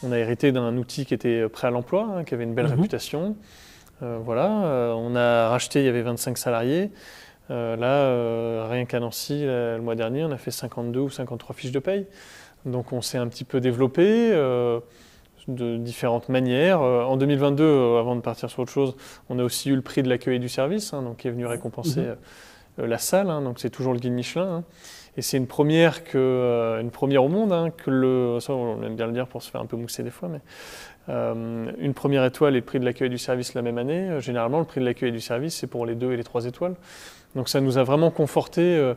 On a hérité d'un outil qui était prêt à l'emploi, hein, qui avait une belle réputation. On a racheté, il y avait 25 salariés. Rien qu'à Nancy, le mois dernier, on a fait 52 ou 53 fiches de paye. Donc on s'est un petit peu développé de différentes manières. En 2022, avant de partir sur autre chose, on a aussi eu le prix de l'accueil et du service, hein, donc, qui est venu récompenser la salle. Hein, donc c'est toujours le guide Michelin. Hein. Et c'est une première au monde, hein, ça on aime bien le dire pour se faire un peu mousser des fois, mais une première étoile et le prix de l'accueil et du service la même année. Généralement, le prix de l'accueil et du service, c'est pour les 2 et les 3 étoiles. Donc ça nous a vraiment conforté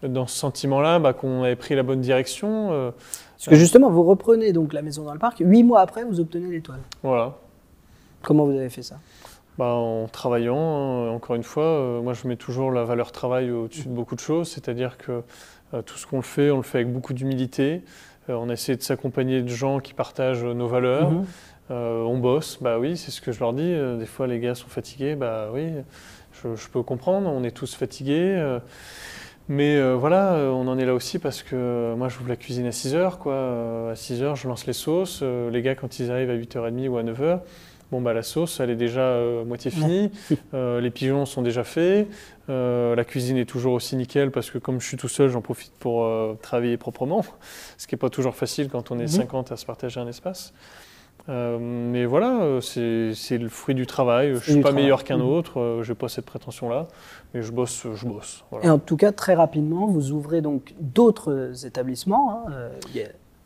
dans ce sentiment-là qu'on avait pris la bonne direction. Parce que justement, vous reprenez donc la maison dans le parc, 8 mois après, vous obtenez l'étoile. Voilà. Comment vous avez fait ça ? En travaillant, hein, encore une fois, moi je mets toujours la valeur travail au-dessus de beaucoup de choses, c'est-à-dire que tout ce qu'on fait, on le fait avec beaucoup d'humilité. On essaie de s'accompagner de gens qui partagent nos valeurs. On bosse, oui, c'est ce que je leur dis. Des fois, les gars sont fatigués, oui, je peux comprendre, on est tous fatigués. Mais on en est là aussi parce que moi, je ouvre la cuisine à 6h. À 6h, je lance les sauces. Les gars, quand ils arrivent à 8h30 ou à 9h, la sauce, elle est déjà moitié finie. Les pigeons sont déjà faits. La cuisine est toujours aussi nickel parce que comme je suis tout seul, j'en profite pour travailler proprement. Ce qui n'est pas toujours facile quand on est 50 à se partager un espace. Mais voilà, c'est le fruit du travail. Je ne suis pas meilleur qu'un autre, je n'ai pas cette prétention-là, mais je bosse. Voilà. Et en tout cas, très rapidement, vous ouvrez donc d'autres établissements.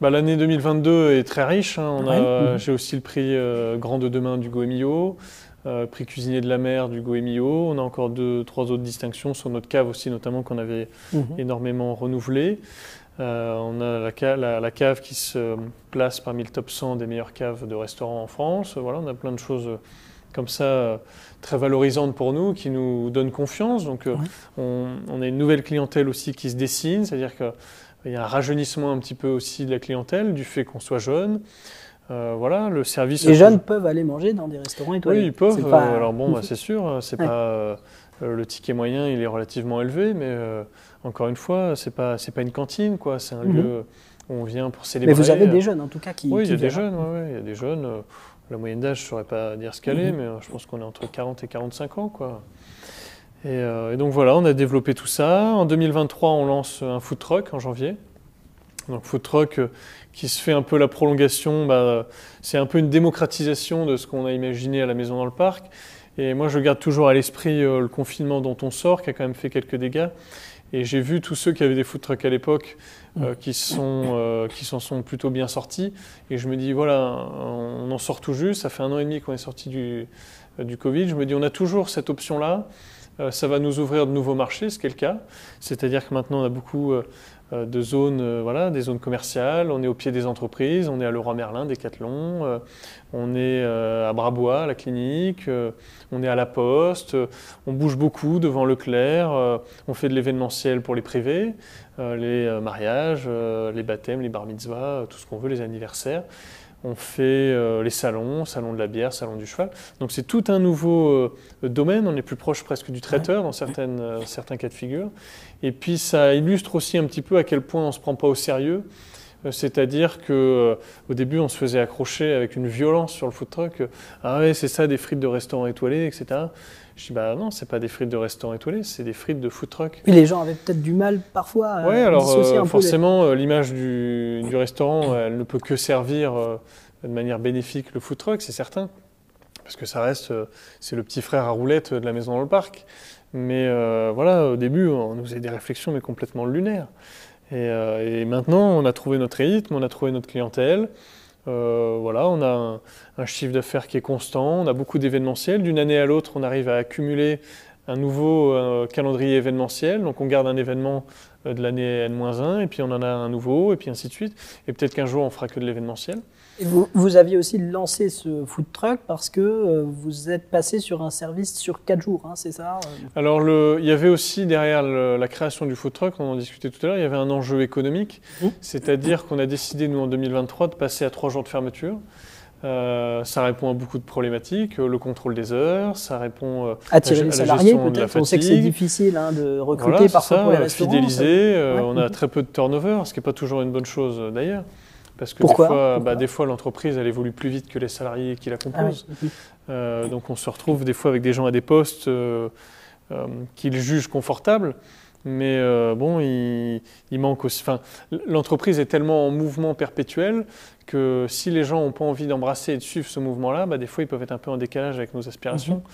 L'année 2022 est très riche. Hein. J'ai aussi le prix Grand de Demain du Goemio, prix Cuisinier de la Mer du Goemio. On a encore 2-3 autres distinctions sur notre cave aussi, notamment qu'on avait énormément renouvelée. On a la cave qui se place parmi le top 100 des meilleures caves de restaurants en France. Voilà, on a plein de choses comme ça très valorisantes pour nous, qui nous donnent confiance. Donc on a une nouvelle clientèle aussi qui se dessine, c'est-à-dire qu'il y a un rajeunissement un petit peu aussi de la clientèle, du fait qu'on soit jeune. Le service... Les jeunes peuvent aller manger dans des restaurants étoilés. Oui, ils peuvent. C'est sûr, c'est pas... Le ticket moyen, il est relativement élevé, mais encore une fois, c'est pas une cantine, quoi. C'est un lieu où on vient pour célébrer. Mais vous avez des jeunes, en tout cas, qui il y a des jeunes. Il y a des jeunes. La moyenne d'âge, je ne saurais pas dire ce qu'elle est, mais je pense qu'on est entre 40 et 45 ans, quoi. Et donc voilà, on a développé tout ça. En 2023, on lance un food truck en janvier. Donc food truck qui se fait un peu la prolongation. C'est un peu une démocratisation de ce qu'on a imaginé à la maison dans le parc. Et moi, je garde toujours à l'esprit le confinement dont on sort, qui a quand même fait quelques dégâts. Et j'ai vu tous ceux qui avaient des food trucks à l'époque qui s'en sont plutôt bien sortis. Et je me dis, voilà, on en sort tout juste. Ça fait 1 an et demi qu'on est sorti du Covid. Je me dis, on a toujours cette option-là. Ça va nous ouvrir de nouveaux marchés, ce qui est le cas. C'est-à-dire que maintenant, on a beaucoup de zones, des zones commerciales. On est au pied des entreprises. On est à Leroy Merlin, Decathlon. On est à Brabois, la clinique. On est à la Poste. On bouge beaucoup devant Leclerc. On fait de l'événementiel pour les privés, les mariages, les baptêmes, les bar mitzvahs, tout ce qu'on veut, les anniversaires. On fait les salons de la bière, salon du cheval. Donc c'est tout un nouveau domaine, on est plus proche presque du traiteur dans certains cas de figure. Et puis ça illustre aussi un petit peu à quel point on ne se prend pas au sérieux. C'est-à-dire qu'au début on se faisait accrocher avec une violence sur le food truck. Ah ouais, c'est ça des frites de restaurant étoilés, etc. Je dis non, c'est pas des frites de restaurant étoilé, c'est des frites de food truck. Puis les gens avaient peut-être du mal parfois à dissocier un peu. Forcément, l'image du restaurant, elle ne peut que servir de manière bénéfique le food truck, c'est certain. Parce que ça reste, c'est le petit frère à roulette de la maison dans le parc. Mais au début, on nous faisait des réflexions mais complètement lunaires. Et maintenant, on a trouvé notre rythme, on a trouvé notre clientèle. On a un chiffre d'affaires qui est constant, on a beaucoup d'événementiels. D'une année à l'autre, on arrive à accumuler un nouveau calendrier événementiel. Donc on garde un événement de l'année N-1, et puis on en a un nouveau, et puis ainsi de suite. Et peut-être qu'un jour, on fera que de l'événementiel. Et vous aviez aussi lancé ce food truck parce que vous êtes passé sur un service sur 4 jours, hein, c'est ça? Alors, il y avait aussi derrière la création du food truck, on en discutait tout à l'heure, il y avait un enjeu économique. C'est-à-dire qu'on a décidé, nous, en 2023, de passer à 3 jours de fermeture. Ça répond à beaucoup de problématiques, le contrôle des heures, ça répond attirer les salariés peut-être, on sait que c'est difficile de recruter parfois pour les restaurants. Fidéliser, on a très peu de turnover, ce qui n'est pas toujours une bonne chose d'ailleurs. parce que Pourquoi des fois l'entreprise elle évolue plus vite que les salariés qui la composent. Ah oui. Donc on se retrouve des fois avec des gens à des postes qu'ils jugent confortables, mais il manque aussi. Enfin, l'entreprise est tellement en mouvement perpétuel que si les gens n'ont pas envie d'embrasser et de suivre ce mouvement-là, des fois ils peuvent être un peu en décalage avec nos aspirations.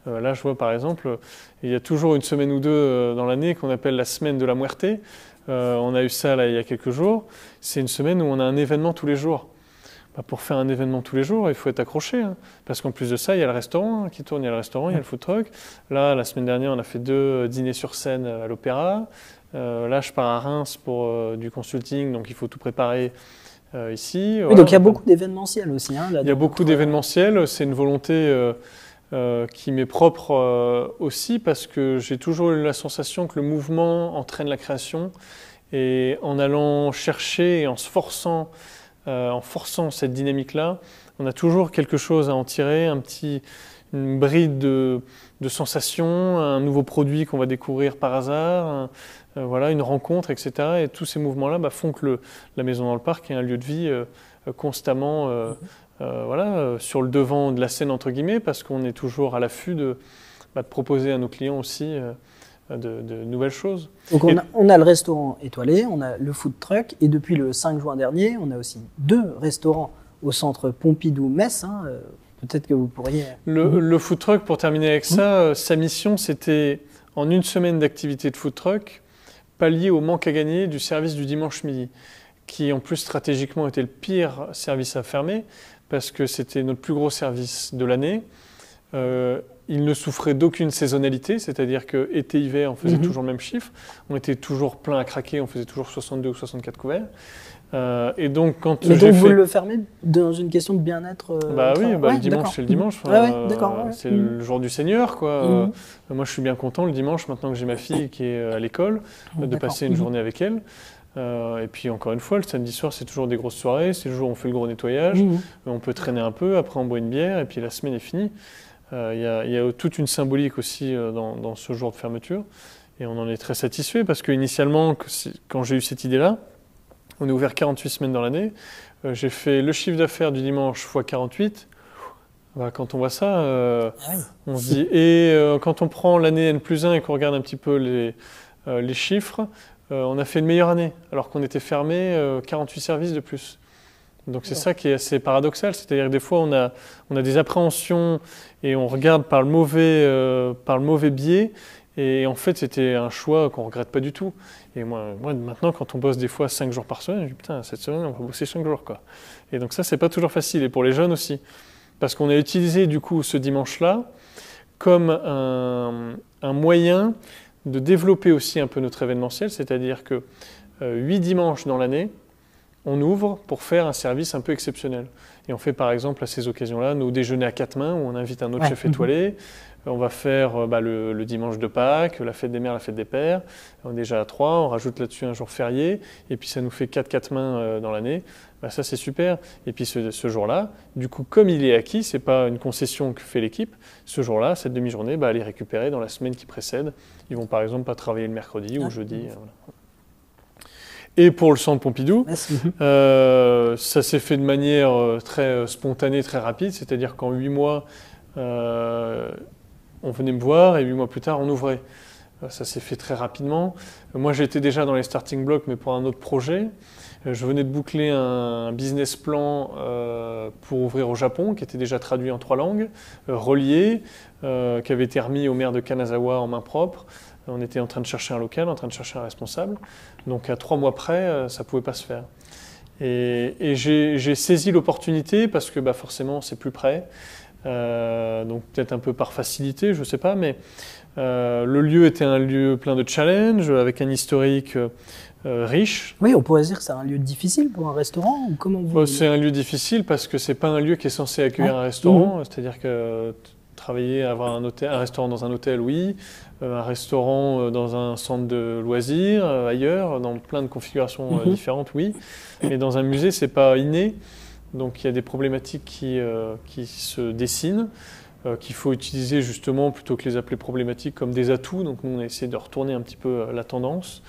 Là, je vois par exemple, il y a toujours une semaine ou deux dans l'année qu'on appelle la semaine de la Muerte. On a eu ça là, il y a quelques jours. C'est une semaine où on a un événement tous les jours. Pour faire un événement tous les jours, il faut être accroché. Parce qu'en plus de ça, il y a le restaurant qui tourne, il y a le restaurant, il y a le food truck. Là, la semaine dernière, on a fait 2 dîners sur scène à l'Opéra. Là, je pars à Reims pour du consulting, donc il faut tout préparer ici. Oui, Voilà. donc il y a beaucoup d'événementiels aussi. Là, il y a beaucoup d'événementiels. C'est une volonté qui m'est propre aussi parce que j'ai toujours eu la sensation que le mouvement entraîne la création. Et en allant chercher et en forçant cette dynamique-là, on a toujours quelque chose à en tirer, une bride de sensations, un nouveau produit qu'on va découvrir par hasard, une rencontre, etc. Et tous ces mouvements-là font que la Maison dans le Parc est un lieu de vie constamment sur le devant de la scène, entre guillemets, parce qu'on est toujours à l'affût de proposer à nos clients aussi de nouvelles choses. Donc on a le restaurant étoilé, on a le food truck, et depuis le 5 juin dernier, on a aussi 2 restaurants au centre Pompidou-Metz. Peut-être que vous pourriez... Le food truck, pour terminer avec ça, sa mission, c'était, en une semaine d'activité de food truck, pallier au manque à gagner du service du dimanche midi, qui en plus stratégiquement était le pire service à fermer, parce que c'était notre plus gros service de l'année. Il ne souffrait d'aucune saisonnalité, c'est-à-dire que été-hiver, on faisait toujours le même chiffre. On était toujours plein à craquer, on faisait toujours 62 ou 64 couverts. Et donc, vous le fermez dans une question de bien-être le dimanche, c'est le dimanche. C'est le jour du Seigneur, quoi. Moi, je suis bien content le dimanche, maintenant que j'ai ma fille qui est à l'école, de passer une journée avec elle. Et puis, encore une fois, le samedi soir, c'est toujours des grosses soirées. C'est le jour où on fait le gros nettoyage. On peut traîner un peu, après on boit une bière, et puis la semaine est finie. Il y a toute une symbolique aussi dans ce jour de fermeture. Et on en est très satisfait parce qu'initialement, quand j'ai eu cette idée-là, on est ouvert 48 semaines dans l'année. J'ai fait le chiffre d'affaires du dimanche x 48. Quand on voit ça, on se dit... Et quand on prend l'année N+1 et qu'on regarde un petit peu les chiffres, on a fait une meilleure année, alors qu'on était fermé 48 services de plus. Donc c'est ça qui est assez paradoxal, c'est-à-dire que des fois on a des appréhensions et on regarde par le mauvais biais, et en fait c'était un choix qu'on ne regrette pas du tout. Et moi maintenant, quand on bosse des fois 5 jours par semaine, je dis putain, cette semaine on va bosser 5 jours, quoi. Et donc ça c'est pas toujours facile, et pour les jeunes aussi, parce qu'on a utilisé du coup ce dimanche-là comme un moyen de développer aussi un peu notre événementiel, c'est-à-dire que 8 dimanches dans l'année, on ouvre pour faire un service un peu exceptionnel. Et on fait par exemple à ces occasions-là nos déjeuners à 4 mains où on invite un autre chef étoilé. On va faire le dimanche de Pâques, la fête des mères, la fête des pères. On est déjà à 3, on rajoute là-dessus un jour férié. Et puis ça nous fait 4 mains dans l'année. Ça c'est super. Et puis ce jour-là, du coup comme il est acquis, c'est pas une concession que fait l'équipe. Ce jour-là, cette demi-journée, elle est récupérée dans la semaine qui précède. Ils vont par exemple pas travailler le mercredi ou le jeudi. Voilà. Et pour le centre Pompidou, ça s'est fait de manière très spontanée, très rapide, c'est-à-dire qu'en 8 mois, on venait me voir et 8 mois plus tard, on ouvrait. Ça s'est fait très rapidement. Moi, j'étais déjà dans les starting blocks, mais pour un autre projet. Je venais de boucler un business plan pour ouvrir au Japon, qui était déjà traduit en 3 langues, relié, qui avait été remis au maire de Kanazawa en main propre. On était en train de chercher un local, en train de chercher un responsable. Donc à 3 mois près, ça ne pouvait pas se faire. Et j'ai saisi l'opportunité parce que forcément, c'est plus près. Donc peut-être un peu par facilité, je ne sais pas. Mais le lieu était un lieu plein de challenges, avec un historique riche. Oui, on pourrait dire que c'est un lieu difficile pour un restaurant ou comment vous... C'est un lieu difficile parce que ce n'est pas un lieu qui est censé accueillir un restaurant. C'est-à-dire que travailler, avoir un restaurant dans un hôtel, oui. Un restaurant dans un centre de loisirs, ailleurs, dans plein de configurations différentes, oui. Mais dans un musée, ce n'est pas inné. Donc il y a des problématiques qui se dessinent, qu'il faut utiliser justement plutôt que les appeler problématiques comme des atouts. Donc nous, on a essayé de retourner un petit peu la tendance.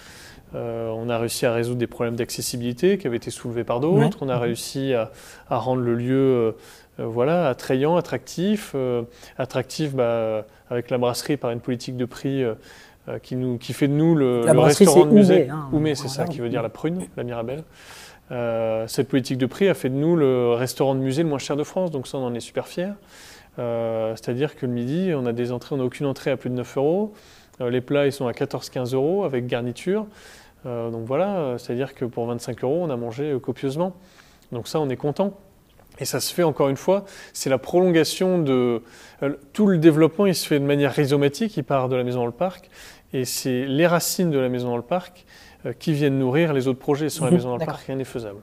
On a réussi à résoudre des problèmes d'accessibilité qui avaient été soulevés par d'autres. On a réussi à rendre le lieu voilà, attrayant, attractif. Attractif avec la brasserie par une politique de prix qui fait de nous le restaurant de musée. Oumé, c'est ça qui veut dire la prune, la Mirabelle. Cette politique de prix a fait de nous le restaurant de musée le moins cher de France, donc ça on en est super fiers. C'est-à-dire que le midi, on n'a aucune entrée à plus de 9 euros. Les plats ils sont à 14-15 euros avec garniture. Donc voilà, c'est-à-dire que pour 25 euros, on a mangé copieusement. Donc ça, on est content. Et ça se fait encore une fois, c'est la prolongation de... tout le développement, il se fait de manière rhizomatique, il part de la maison dans le parc. Et c'est les racines de la maison dans le parc qui viennent nourrir les autres projets. Sans la maison dans le parc, rien n'est faisable.